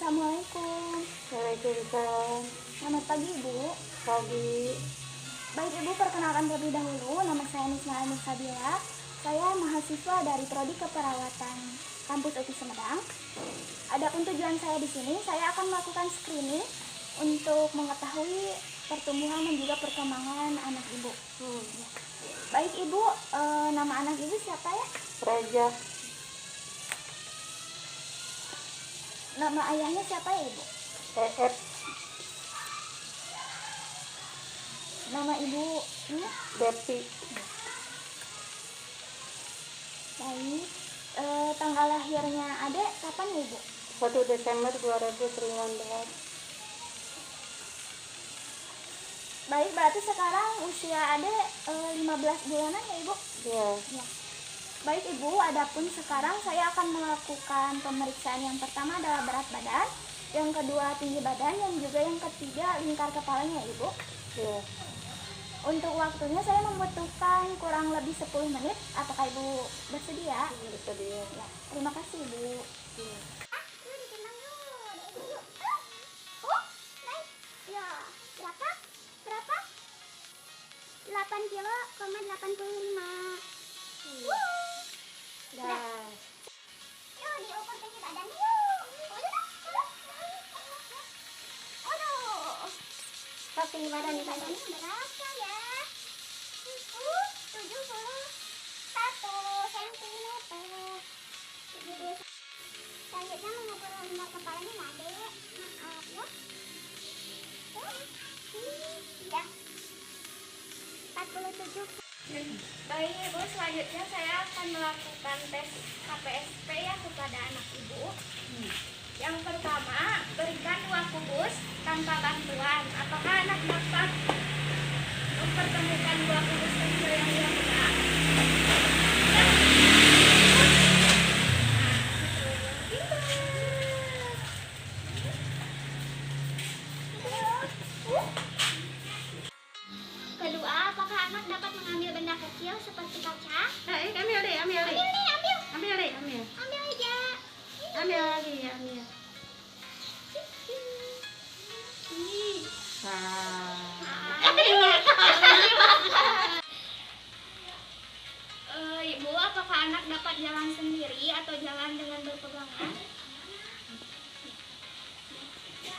Assalamualaikum. Waalaikumsalam. Selamat pagi, Ibu. Pagi. Baik, Ibu, perkenalkan terlebih dahulu. Nama saya Nisma Sabila. Saya mahasiswa dari Prodi Keperawatan Kampus UPI Sumedang. Adapun tujuan saya di sini, saya akan melakukan screening untuk mengetahui pertumbuhan dan juga perkembangan anak Ibu. Baik, Ibu, nama anak Ibu siapa ya? Raja. Nama ayahnya siapa ya, Ibu? EF. Nama Ibu ini? Depi. Baik, tanggal lahirnya Adek kapan ya, Ibu? 1 Desember 2019. Baik, berarti sekarang usia Adek 15 bulanan ya, Ibu? Ya. Ya. Baik, Ibu, adapun sekarang saya akan melakukan pemeriksaan. Yang pertama adalah berat badan, yang kedua tinggi badan, yang juga yang ketiga lingkar kepalanya, Ibu. Ya. Untuk waktunya saya membutuhkan kurang lebih 10 menit. Apakah Ibu bersedia? Bersedia. Ya, terima kasih, Ibu. Ya. Ya, berapa? 8 kilo, 85. Dah. Yuk, diukur tinggi badan yuk. Aduh. Tos tinggi badan nih, Badannya berapa ya? 71 cm. Selanjutnya mengukur lingkar kepalanya ya, Dek. Maaf ya. Ya. 47. Baik, Ibu, selanjutnya saya akan melakukan tes KPSP ya kepada anak Ibu. Yang pertama, berikan 2 kubus tanpa bantuan. Apakah anak dapat mempertemukan 2 kubus kecil yang dia pegang? Kedua, apakah anak dapat mengambil benda kecil seperti kaca? Ambil deh. Ambil aja. Ambil lagi, ambil. Ibu, apakah anak dapat jalan sendiri atau jalan dengan berpegangan?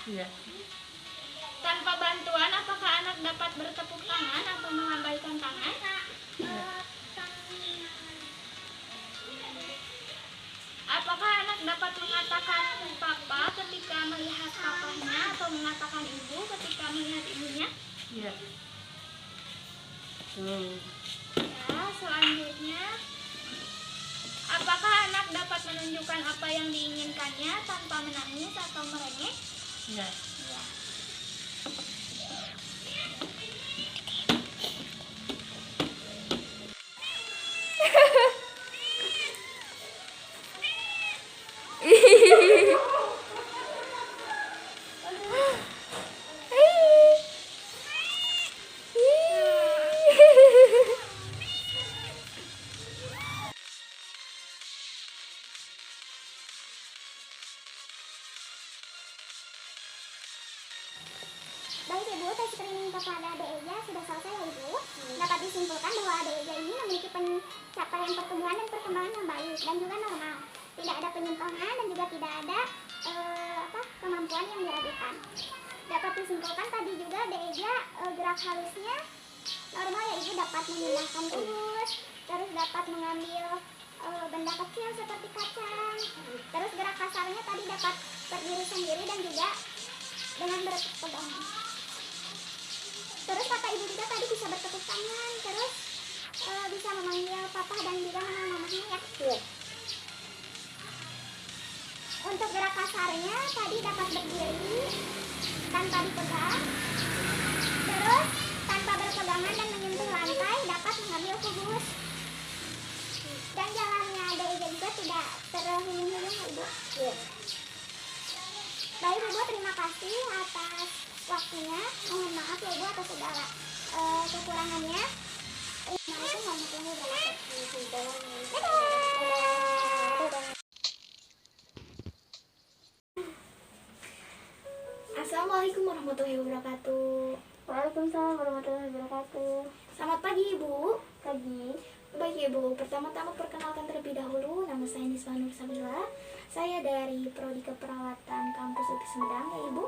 Iya. Tanpa bantuan, apakah anak dapat bertepuk tangan atau melambaikan tangan? Apakah anak dapat mengatakan papa ketika melihat papanya atau mengatakan ibu ketika melihat ibunya? Iya. Ya, selanjutnya, apakah anak dapat menunjukkan apa yang diinginkannya tanpa menangis atau merengek? Iya. Ya. Baik, Ibu, tes screening kepada Adik Eja sudah selesai ya, Ibu. Dapat disimpulkan bahwa Adik Eja ini memiliki pencapaian pertumbuhan dan perkembangan yang baik dan juga normal. Tidak ada penyimpangan dan juga tidak ada kemampuan yang diragukan. Dapat disimpulkan tadi juga Adik Eja gerak halusnya normal ya, Ibu. Dapat memindahkan kubus, terus dapat mengambil benda kecil seperti kacang. Terus gerak kasarnya tadi dapat berdiri sendiri dan juga dengan berpegangan. Terus kata Ibu juga tadi bisa bertepuk tangan, terus bisa memanggil papa dan juga nama mamanya ya. Iya. Untuk gerak kasarnya tadi dapat berdiri tanpa dipegang, terus tanpa berpegangan dan menyentuh lantai dapat mengambil kubus. Dan jalannya Adik Eja juga tidak terhuyung-huyung ya, Ibu. Iya. Baik, Ibu, terima kasih atas waktunya. Mohon maaf ya, Ibu, atas segala kekurangannya. Assalamualaikum warahmatullahi wabarakatuh. Dadah. Assalamualaikum warahmatullahi wabarakatuh. Waalaikumsalam warahmatullahi wabarakatuh. Selamat pagi Ibu. Pagi. Baik Ibu, pertama-tama perkenalkan terlebih dahulu, nama saya Niswa Nur Sabila. Saya dari Prodi Keperawatan Kampus UPI Sumedang ya Ibu.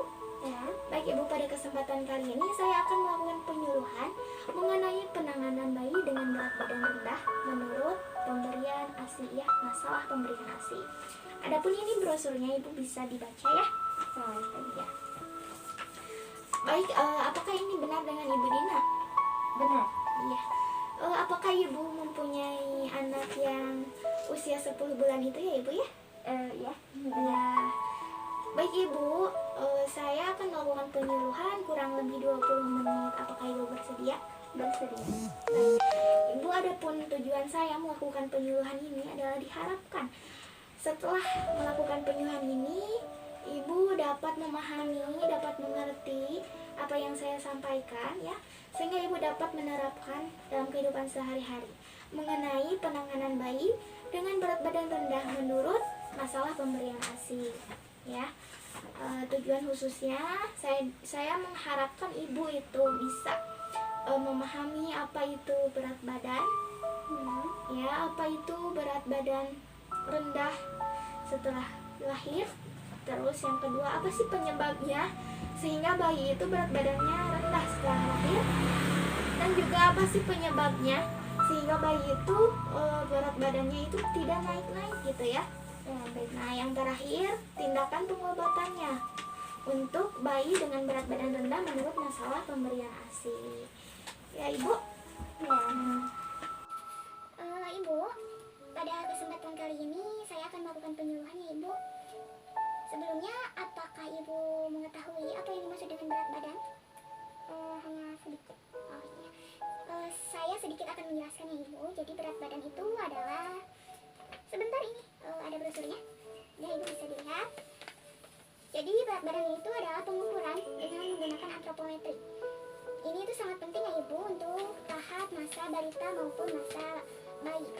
Ya. Baik Ibu, pada kesempatan kali ini saya akan melakukan penyuluhan mengenai penanganan bayi dengan berat badan rendah menurut pemberian ASI ya, masalah pemberian ASI. Adapun ini brosurnya Ibu bisa dibaca ya. Ya. Baik, apakah ini benar dengan Ibu Dina? Benar. Iya. Apakah Ibu mempunyai anak yang usia 10 bulan itu ya Ibu ya? Ya. Ya. Baik Ibu, saya akan melakukan penyuluhan kurang lebih 20 menit. Apakah Ibu bersedia? Bersedia. Baik. Ibu, adapun tujuan saya melakukan penyuluhan ini adalah diharapkan setelah melakukan penyuluhan ini Ibu dapat memahami, dapat mengerti apa yang saya sampaikan ya, sehingga Ibu dapat menerapkan dalam kehidupan sehari-hari mengenai penanganan bayi dengan berat badan rendah menurut masalah pemberian ASI ya. Tujuan khususnya saya mengharapkan Ibu itu bisa memahami apa itu berat badan ya, apa itu berat badan rendah setelah lahir. Terus yang kedua, apa sih penyebabnya sehingga bayi itu berat badannya rendah setelah lahir, dan juga apa sih penyebabnya sehingga bayi itu berat badannya itu tidak naik-naik gitu ya. Nah yang terakhir, tindakan pengobatannya untuk bayi dengan berat badan rendah menurut masalah pemberian ASI ya Ibu. Ya. Ibu, pada kesempatan kali ini saya akan melakukan penyuluhan ya Ibu. Sebelumnya, apakah Ibu mengetahui apa yang dimaksud dengan berat badan? Hanya sedikit. Oh iya. Saya sedikit akan menjelaskan ya Ibu. Jadi berat badan itu adalah, sebentar ini ada brosurnya. Ya Ibu bisa dilihat. Jadi berat badan itu adalah pengukuran dengan menggunakan antropometri. Ini itu sangat penting ya Ibu untuk tahap masa balita maupun masa bayi.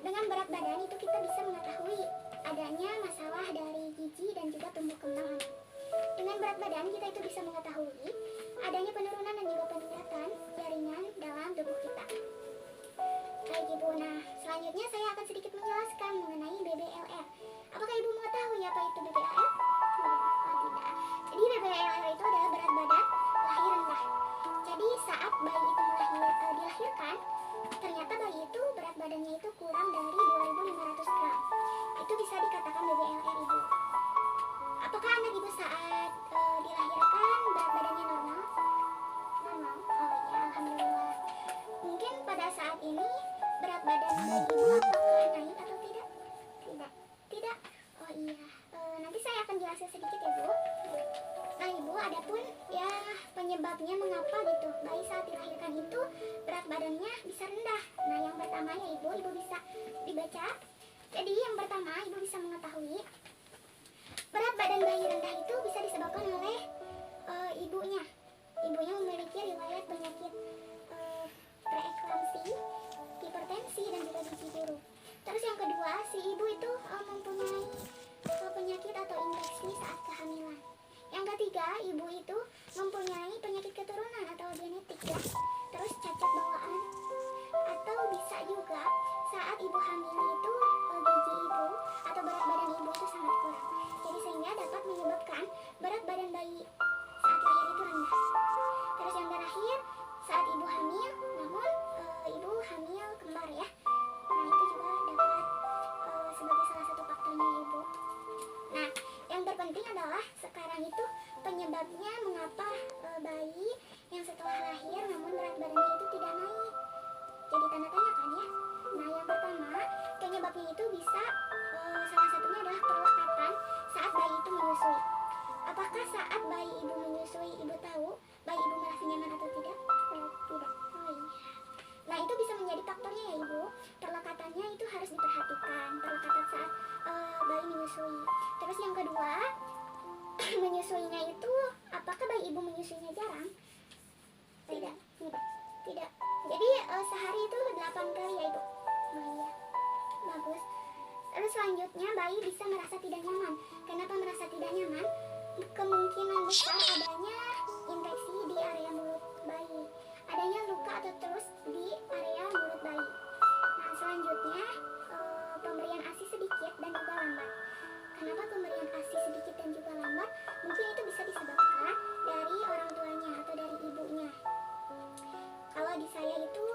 Dengan berat badan itu kita bisa mengetahui adanya masalah dari gizi dan juga tumbuh kembang anak. Dengan berat badan kita itu bisa mengetahui adanya penurunan dan juga peningkatan jaringan dalam tubuh kita. Baik Ibu, nah selanjutnya saya akan sedikit menjelaskan mengenai BBLR. Apakah Ibu mengetahui apa itu BBLR? Tidak. Jadi BBLR itu adalah berat badan lahir rendah. Jadi saat bayi itu dilahirkan, ternyata bayi itu berat badannya itu kurang dari 2.500 gram. Itu bisa dikatakan BBLR Ibu. Apakah anak Ibu saat dilahirkan berat badannya normal? Normal. Oh iya, alhamdulillah. Mungkin pada saat ini berat badan bayi Ibu apakah naik atau tidak? Tidak. Tidak. Oh iya. Nanti saya akan jelaskan sedikit ya Bu. Nah Ibu, adapun ya penyebabnya mengapa gitu bayi saat dilahirkan itu berat badannya bisa rendah. Nah yang pertama ya Ibu bisa dibaca. Jadi yang pertama Ibu bisa mengetahui berat badan bayi rendah itu bisa disebabkan oleh ibunya. Ibunya memiliki riwayat penyakit preeklamsi, hipertensi dan juga gizi buruk. Terus yang kedua, si ibu itu mempunyai penyakit atau infeksi saat kehamilan. Yang ketiga, ibu itu mempunyai penyakit keturunan atau genetik ya. Terus cacat bawaan, atau bisa juga saat ibu hamil itu gizi ibu atau berat badan ibu itu sangat kurang. Jadi sehingga dapat menyebabkan berat badan bayi saat lahir itu rendah. Terus yang terakhir, saat ibu hamil, namun ibu hamil kembar ya. Nah itu juga dapat sebagai salah satu faktornya ibu. Nah yang terpenting adalah sekarang itu penyebabnya mengapa bayi yang setelah lahir namun berat badannya itu tidak naik. Jadi tanda tanya kan ya. Nah yang pertama penyebabnya itu bisa salah satunya adalah perlekatan saat bayi itu menyusui. Apakah saat bayi ibu menyusui ibu tahu bayi ibu merasa nyaman atau tidak? Tidak. Oh iya. Nah itu bisa menjadi faktornya ya ibu. Perlekatannya itu harus diperhatikan. Perlekatan saat bayi menyusui. Terus yang kedua menyusuinya itu apakah bayi ibu menyusuinya jarang? Tidak. Tidak. Jadi sehari itu 8 kali ya ibu. Oh iya. Bagus. Terus selanjutnya bayi bisa merasa tidak nyaman. Kenapa merasa tidak nyaman? kemungkinan besar adanya infeksi di area mulut bayi, adanya luka atau terus di area mulut bayi. Nah, selanjutnya pemberian ASI sedikit dan juga lambat. Kenapa pemberian ASI sedikit dan juga lambat? Mungkin itu bisa disebabkan dari orang tuanya atau dari ibunya. Kalau di saya itu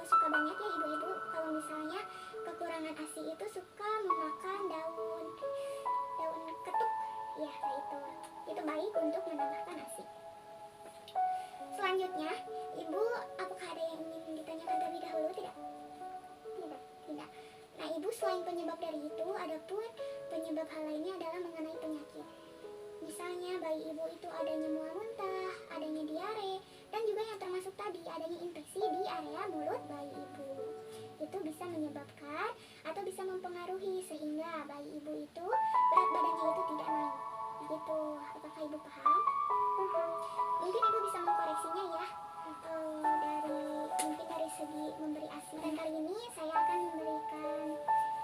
suka banyak ya ibu-ibu kalau misalnya kekurangan ASI itu suka memakan daun ketuk ya, kayak itu baik untuk menambahkan ASI. Selanjutnya, ibu apakah ada yang ingin ditanyakan terlebih dahulu? Tidak. Nah, ibu selain penyebab dari itu, adapun penyebab hal lainnya adalah mengenai penyakit. Misalnya bayi ibu itu adanya mual muntah, adanya diare, dan juga yang termasuk tadi adanya infeksi di area mulut bayi ibu. Itu bisa menyebabkan atau bisa mempengaruhi sehingga bayi ibu itu berat badannya itu tidak naik. Gitu. Apakah ibu paham? Mungkin ibu bisa mengkoreksinya ya. Mungkin dari segi memberi ASI. Dan kali ini saya akan memberikan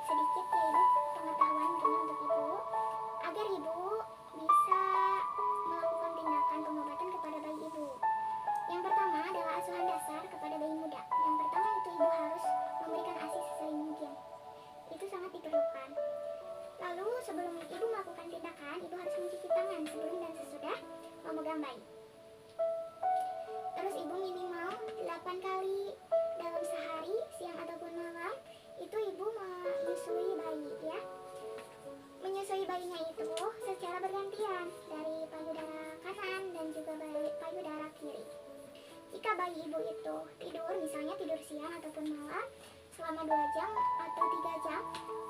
sedikit ya ibu pengetahuan tentunya untuk ibu agar ibu bisa melakukan tindakan pengobatan kepada bayi ibu. Yang pertama adalah asuhan dasar kepada bayi muda. Yang pertama itu ibu harus memberikan ASI sesering mungkin. Itu sangat diperlukan. Lalu sebelum ibu melakukan tindakan, ibu harus mencuci tangan sebelum dan sesudah memegang bayi. Terus ibu minimal 8 kali dalam sehari, siang ataupun malam, itu ibu menyusui bayi ya. Menyusui bayinya itu secara bergantian dari payudara kanan dan juga payudara kiri. Jika bayi ibu itu tidur, misalnya tidur siang ataupun malam selama 2 jam atau 3 jam,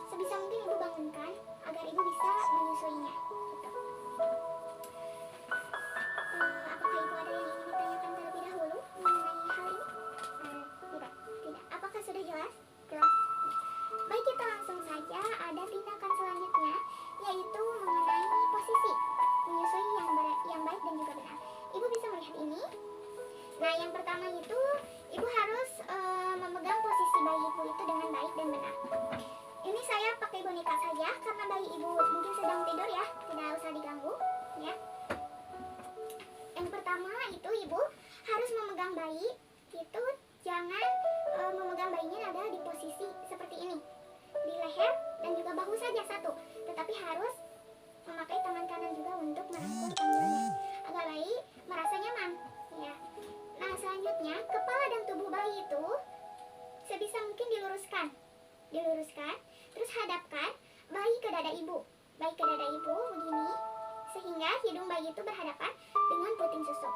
sebisa mungkin ibu bangunkan agar ibu bisa menyusuinya gitu. Apakah ibu ada yang ingin ditanyakan terlebih dahulu mengenai hal ini? Tidak. Apakah sudah jelas? Jelas. Baik, kita langsung saja ada tindakan selanjutnya, yaitu mengenai posisi menyusui yang baik dan juga benar. Ibu bisa melihat ini. Nah, yang pertama itu ibu harus memegang posisi bayi ibu itu dengan baik dan benar. Ini saya pakai boneka saja karena bayi ibu mungkin sedang tidur ya, tidak usah diganggu ya. Yang pertama itu ibu harus memegang bayi itu jangan memegang bayinya ada di posisi seperti ini, di leher dan juga bahu saja satu, tetapi harus memakai tangan kanan juga untuk merangkul panggulnya agar bayi merasa nyaman ya. Nah, selanjutnya kepala dan tubuh bayi itu sebisa mungkin diluruskan, terus hadapkan bayi ke dada ibu begini, sehingga hidung bayi itu berhadapan dengan puting susu.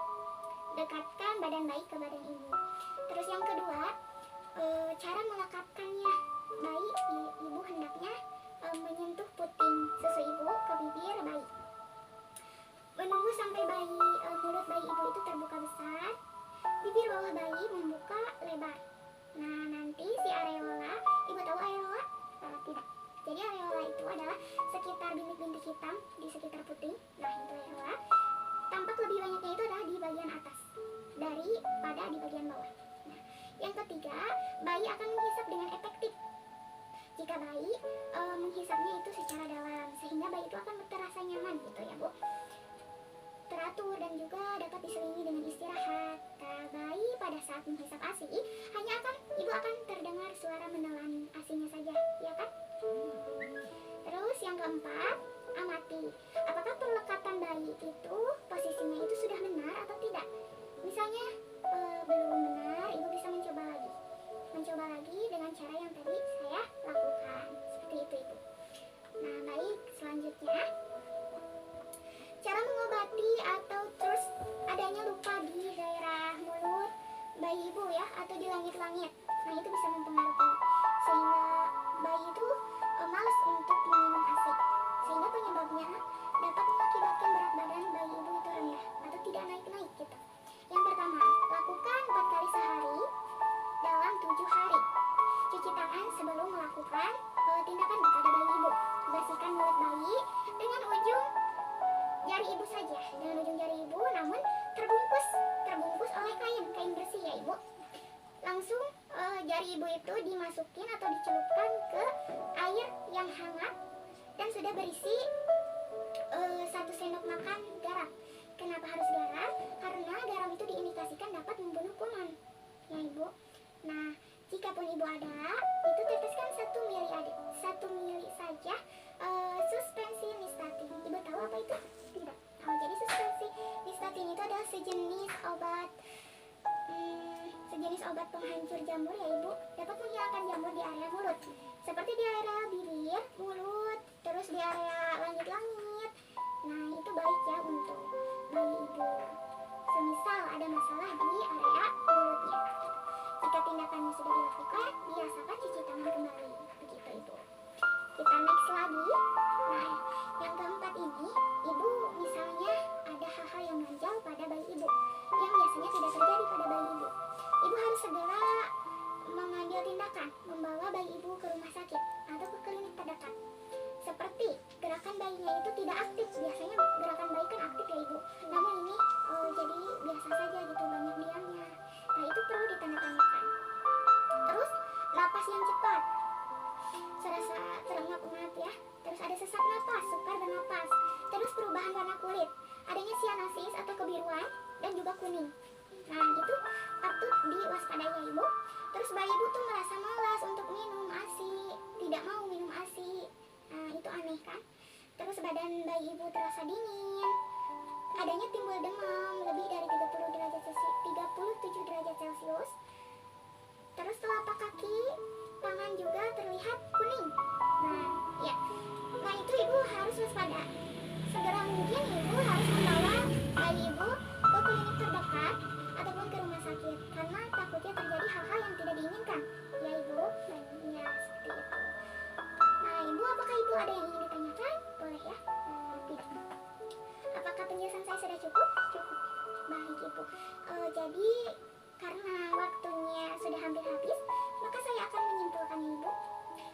Dekatkan badan bayi ke badan ibu. Terus yang kedua, cara melekatkannya, bayi ibu hendaknya menyentuh puting susu ibu ke bibir bayi. Menunggu sampai mulut bayi ibu itu terbuka besar, bibir bawah bayi membuka lebar. Nah, nanti si areola, ibu tahu areola? Tidak. Jadi areola itu adalah sekitar bintik-bintik hitam di sekitar puting. Nah, itu areola. Tampak lebih banyaknya itu adalah di bagian atas daripada di bagian bawah. Nah, yang ketiga, bayi akan menghisap dengan efektif. Jika bayi menghisapnya itu secara dalam, sehingga bayi itu akan terasa nyaman gitu ya Bu. Teratur dan juga dapat diselingi dengan istirahat. Nah, bayi pada saat menghisap ASI ibu akan terdengar suara menelan ASINya saja, ya kan? Terus yang keempat, amati apakah perlekatan bayi itu posisinya itu sudah benar atau tidak. Misalnya belum benar, ibu bisa mencoba lagi dengan cara yang tadi saya lakukan, seperti itu ibu. Nah, baik, selanjutnya cara mengobati atau terus adanya luka di daerah mulut bayi ibu ya, atau di langit-langit. Nah, itu bisa mempengaruhi sehingga bayi itu malas untuk meminum ASI, sehingga penyebabnya dapat mengakibatkan berat badan bayi ibu itu rendah atau tidak naik-naik gitu. Yang pertama, lakukan 4 kali sehari dalam 7 hari. Cuci tangan sebelum melakukan tindakan kepada bayi ibu. Bersihkan mulut bayi dengan ujung jari ibu saja, dengan ujung jari ibu, namun terbungkus oleh kain bersih ya ibu. Langsung jari ibu itu dimasukin atau dicelupkan ke air yang hangat dan sudah berisi 1 sendok makan menggunakan garam. Kenapa harus garam? Karena garam itu diindikasikan dapat membunuh kuman, ya Ibu. Nah, jika pun Ibu ada, itu teteskan 1 mili saja suspensi nistatin. Ibu tahu apa itu? Tidak. Oh, jadi suspensi nistatin itu adalah sejenis obat penghancur jamur ya Ibu. Dapat menghilangkan jamur di area mulut, seperti di area bibir, mulut, terus di area langit-langit. Nah, itu baik ya untuk bayi Ibu. Semisal ada masalah di area mulutnya. Jika tindakannya sudah dilakukan, biasakan cuci tangan kembali. Begitu Ibu. Kita next lagi. Nah, yang keempat ini, Ibu misalnya ada hal-hal yang mengganjal pada bayi Ibu yang biasanya tidak terjadi pada bayi Ibu. Ibu harus segera mengambil tindakan, membawa bayi Ibu ke rumah sakit atau ke klinik terdekat. Seperti gerakan bayinya itu tidak aktif. Biasanya gerakan bayi kan aktif ya Ibu, namun ini jadi biasa saja gitu, banyak diamnya. Nah, itu perlu ditandatanyakan. Terus napas yang cepat, serasa terengap-engap ya. Terus ada sesak napas, sukar bernapas. Terus perubahan warna kulit, adanya sianosis atau kebiruan dan juga kuning. Nah, itu patut diwaspadai ya Ibu. Terus bayi Ibu tuh merasa malas untuk minum ASI, tidak mau minum ASI. Nah, itu aneh kan? Terus badan bayi Ibu terasa dingin. Adanya timbul demam lebih dari 37 derajat Celcius. Terus telapak kaki, tangan juga terlihat kuning. Nah, ya. Nah, itu Ibu harus waspada. Segera mungkin Ibu harus membawa bayi Ibu ke klinik terdekat ataupun ke rumah sakit, karena takutnya terjadi hal-hal yang tidak diinginkan. Ya Ibu, ya seperti itu. Nah, Ibu, apakah Ibu ada yang ingin ditanyakan? Boleh ya? Tidak. Apakah penjelasan saya sudah cukup? Cukup. Baik Ibu. Jadi karena waktunya sudah hampir habis, maka saya akan menyimpulkan Ibu.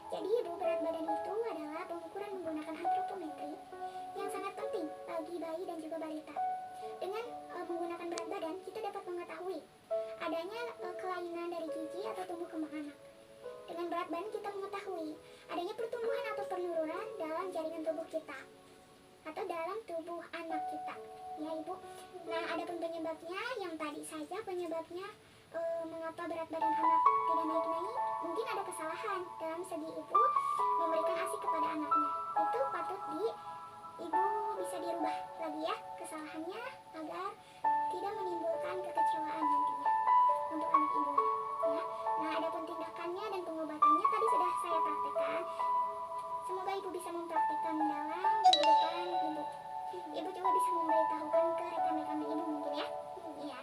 Jadi Ibu, berat badan itu adalah pengukuran menggunakan antropometri yang sangat penting bagi bayi dan juga balita. Dengan menggunakan berat badan, kita dapat mengetahui adanya kelainan dari gizi atau tumbuh kembang anak. Dengan berat badan kita mengetahui adanya pertumbuhan atau penurunan dalam jaringan tubuh kita atau dalam tubuh anak kita, ya Ibu. Nah, adapun penyebabnya yang tadi saja, penyebabnya mengapa berat badan anak tidak naik-naik, mungkin ada kesalahan dalam segi Ibu memberikan ASI kepada anaknya. Itu patut Ibu bisa dirubah lagi ya kesalahannya, agar tidak menimbulkan kekecewaan nantinya untuk anak Ibu ya. Nah, adapun tindakannya dan pengobatannya tadi sudah saya praktekkan. Semoga Ibu bisa mempraktekkan dalam kehidupan Ibu. Ibu juga bisa memberitahukan ke rekan-rekan Ibu mungkin ya. Iya.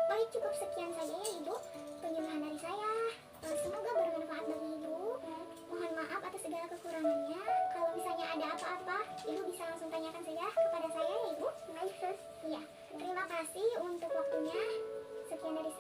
Baik, cukup sekian saja ya Ibu penyuluhan dari saya. Semoga bermanfaat bagi Ibu. Mohon maaf atas segala kekurangannya. Kalau misalnya ada apa-apa, Ibu bisa langsung tanyakan saja kepada saya ya Ibu. Baik, Sus. Iya. Terima kasih untuk waktunya. Sekian dari saya.